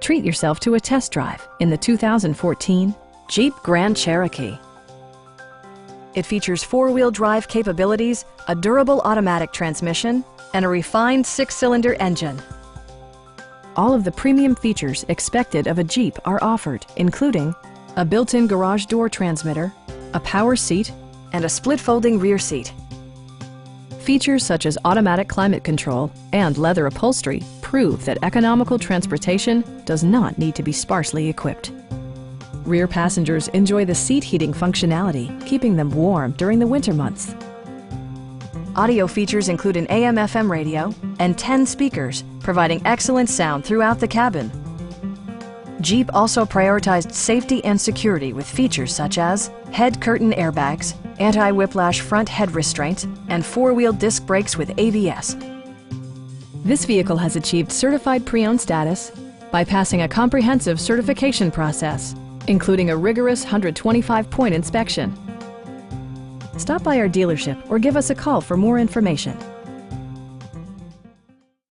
Treat yourself to a test drive in the 2014 Jeep Grand Cherokee. It features four-wheel drive capabilities, a durable automatic transmission, and a refined six-cylinder engine. All of the premium features expected of a Jeep are offered, including a built-in garage door transmitter, a power seat, and a split-folding rear seat. Features such as automatic climate control and leather upholstery prove that economical transportation does not need to be sparsely equipped. Rear passengers enjoy the seat heating functionality, keeping them warm during the winter months. Audio features include an AM/FM radio and 10 speakers, providing excellent sound throughout the cabin. Jeep also prioritized safety and security with features such as head curtain airbags, anti-whiplash front head restraints, and four-wheel disc brakes with ABS. This vehicle has achieved certified pre-owned status by passing a comprehensive certification process, including a rigorous 125-point inspection. Stop by our dealership or give us a call for more information.